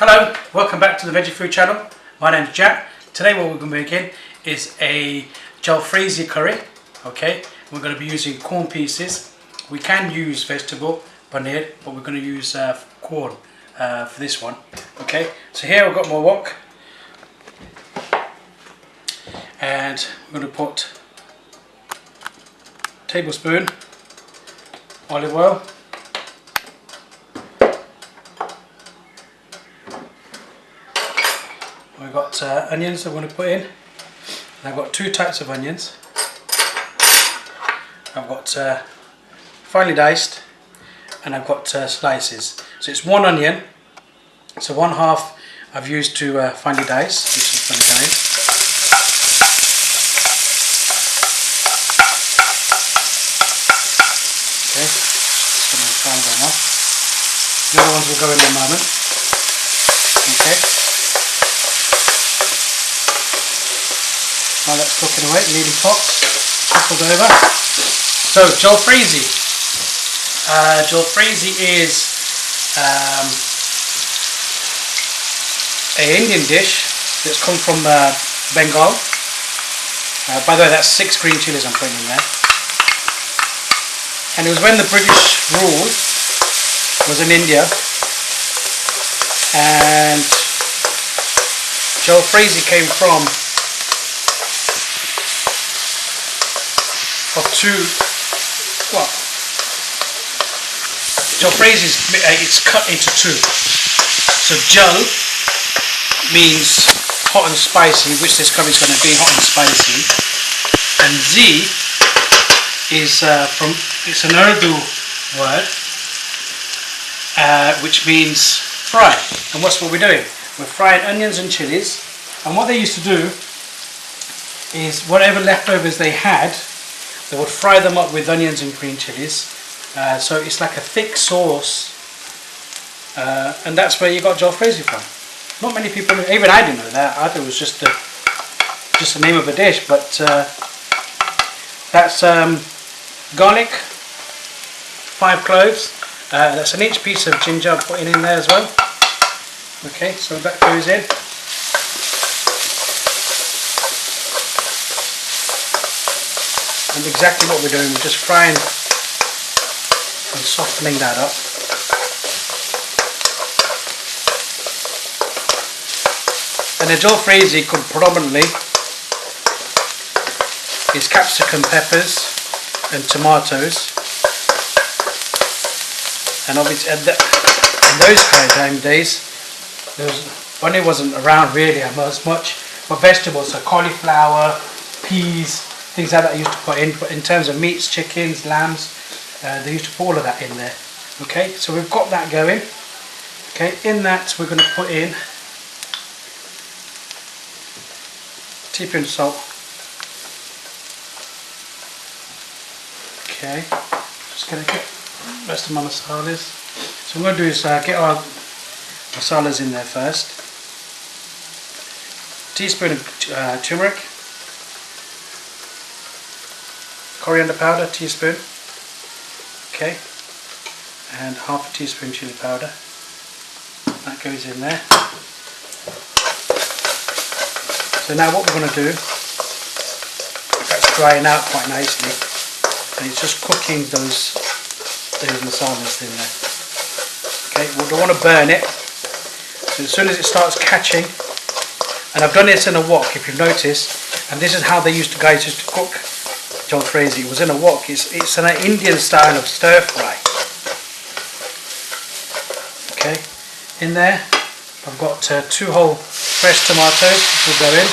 Hello, welcome back to the Veggie Food channel. My name's Jack. Today what we're going to be making is a jalfreiz curry. Okay, we're going to be using corn pieces. We can use vegetable paneer, but we're going to use corn for this one. Okay, so here I've got my wok, and I'm going to put a tablespoon olive oil. We've got onions I'm going to put in. And I've got two types of onions. I've got finely diced, and I've got slices. So it's one onion. So one half I've used to finely dice, which is going to go in. Okay, just going to try them off. The other ones will go in a moment. Okay. While that's cooking away, nearly popped, toppled over. So jalfreiz. Jalfreiz is an Indian dish that's come from Bengal. By the way, that's 6 green chilies I'm putting in there. And it was when the British rule was in India, and jalfreiz came from jalfreiz is it's cut into two. So jal means hot and spicy, which this curry is going to be hot and spicy, and z is it's an Urdu word, which means fry. And what's what we're doing? We're frying onions and chilies, and what they used to do is whatever leftovers they had, they would fry them up with onions and green chilies, so it's like a thick sauce, and that's where you got jalfreiz from. Not many people, even I didn't know that. I thought it was just the name of a dish, but that's garlic, 5 cloves, that's an inch piece of ginger I'm putting in there as well. Okay, so that goes in. And exactly what we're doing, we're just frying and softening that up. And the jalfreiz predominantly is capsicum, peppers and tomatoes. And obviously in those kind of days, paneer wasn't around really as much, but vegetables, so cauliflower, peas, things like that I used to put in. But in terms of meats, chickens, lambs, they used to put all of that in there. Okay, so we've got that going. Okay, in that we're going to put in a teaspoon of salt. Okay, just going to get the rest of my masalas. So what I'm going to do is get our masalas in there first. Teaspoon of turmeric. Coriander powder, teaspoon. Okay, and half a teaspoon chili powder. That goes in there. So now what we're going to do, that's drying out quite nicely, and it's just cooking those masalas in there. Okay, we don't want to burn it. So as soon as it starts catching, and I've done this in a wok, if you've noticed, and this is how they used to cook jalfreiz. It was in a wok. It's an Indian style of stir fry. Okay, in there I've got 2 whole fresh tomatoes, which will go in.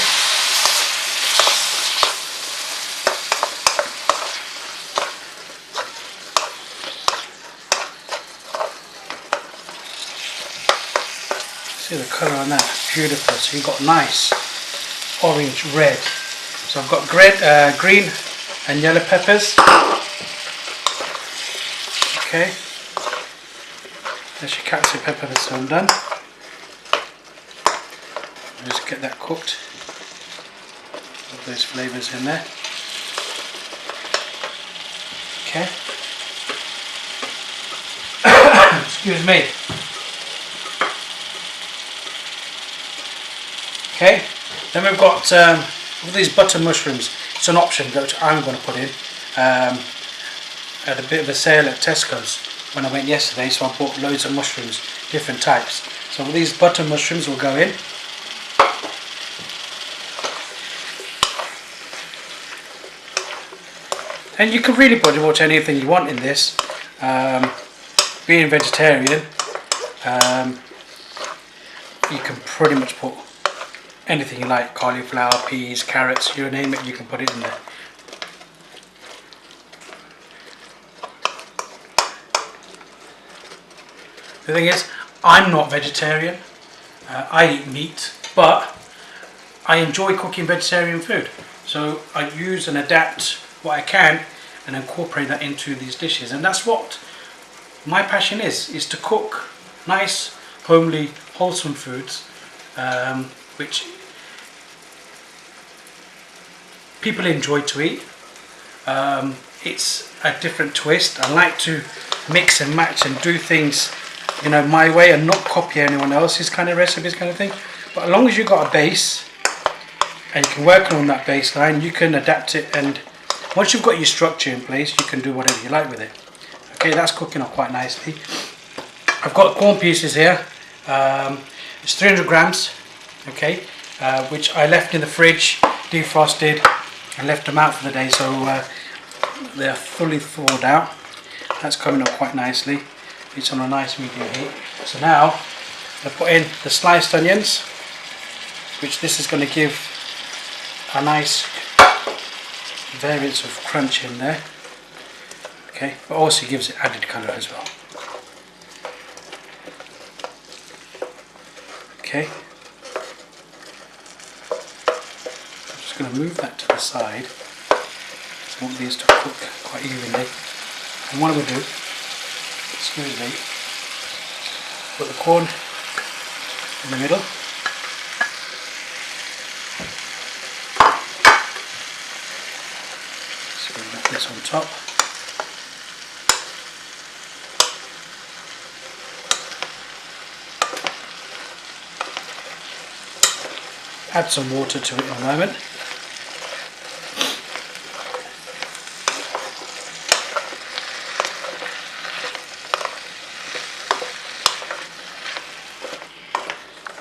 See the colour on that, beautiful. So you've got nice orange red. So I've got green and yellow peppers. Okay, there's your capsicum, peppers, so I'm done. Just get that cooked. Put those flavours in there. Okay. Excuse me. Okay, then we've got all these butter mushrooms. It's an option that I'm going to put in. At a bit of a sale at Tesco's when I went yesterday, so I bought loads of mushrooms, different types. So these butter mushrooms will go in. And you can really put anything you want in this. Being vegetarian, you can pretty much put anything you like, cauliflower, peas, carrots, you name it, you can put it in there. The thing is, I'm not vegetarian, I eat meat, but I enjoy cooking vegetarian food. So I use and adapt what I can and incorporate that into these dishes. And that's what my passion is to cook nice, homely, wholesome foods, which people enjoy to eat. It's a different twist. I like to mix and match and do things, you know, my way and not copy anyone else's kind of recipes, kind of thing. But as long as you've got a base and you can work on that baseline, you can adapt it, and once you've got your structure in place, you can do whatever you like with it. Okay, that's cooking up quite nicely. I've got corn pieces here. It's 300 grams, okay, which I left in the fridge, defrosted, and left them out for the day, so they're fully thawed out. That's coming up quite nicely. It's on a nice medium heat. So now I put in the sliced onions, which this is going to give a nice variance of crunch in there. Okay, but also gives it added colour as well. Okay, I'm just going to move that to the side. I want these to cook quite evenly. And what I will do, excuse me, put the corn in the middle. So we'll put this on top. Add some water to it in a moment.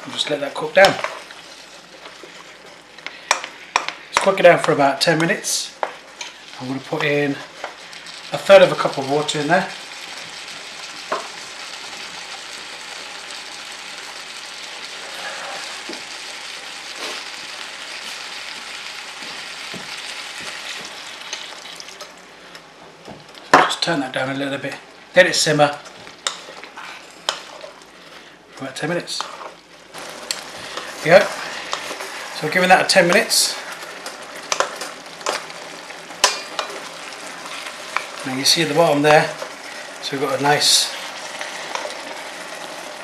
And just let that cook down. Let's cook it down for about 10 minutes. I'm going to put in 1/3 of a cup of water in there. Turn that down a little bit, let it simmer for about 10 minutes. There you go. So we're giving that 10 minutes. Now you see at the bottom there, so we've got a nice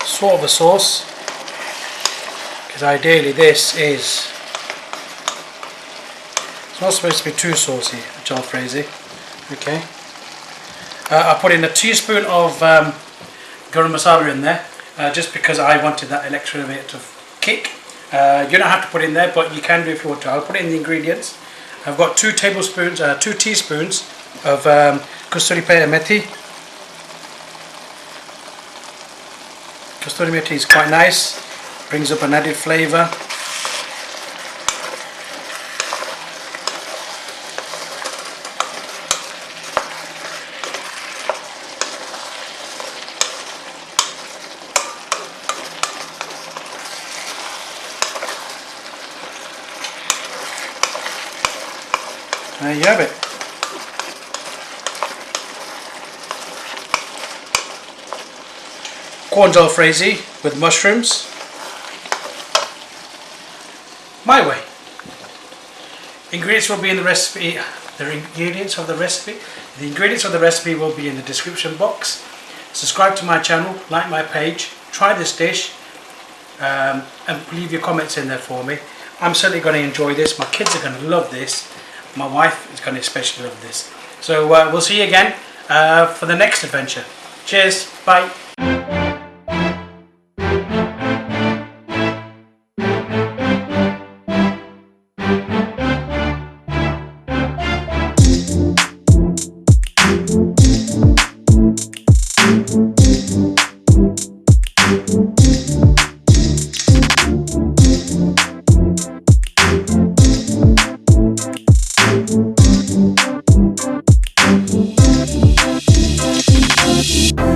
sort of a sauce, because ideally this is, it's not supposed to be too saucy, jalfreiz. Okay. I put in a teaspoon of garam masala in there, just because I wanted that extra bit of kick. You don't have to put it in there, but you can do if you want to. I'll put it in the ingredients. I've got 2 teaspoons of kasturi methi. Kasturi methi is quite nice, brings up an added flavour. There you have it. Quorn Jalfreiz with mushrooms. My way. Ingredients will be in the recipe. The ingredients of the recipe will be in the description box. Subscribe to my channel, like my page, try this dish, and leave your comments in there for me. I'm certainly going to enjoy this. My kids are going to love this. My wife is going to especially love this. So we'll see you again for the next adventure. Cheers. Bye.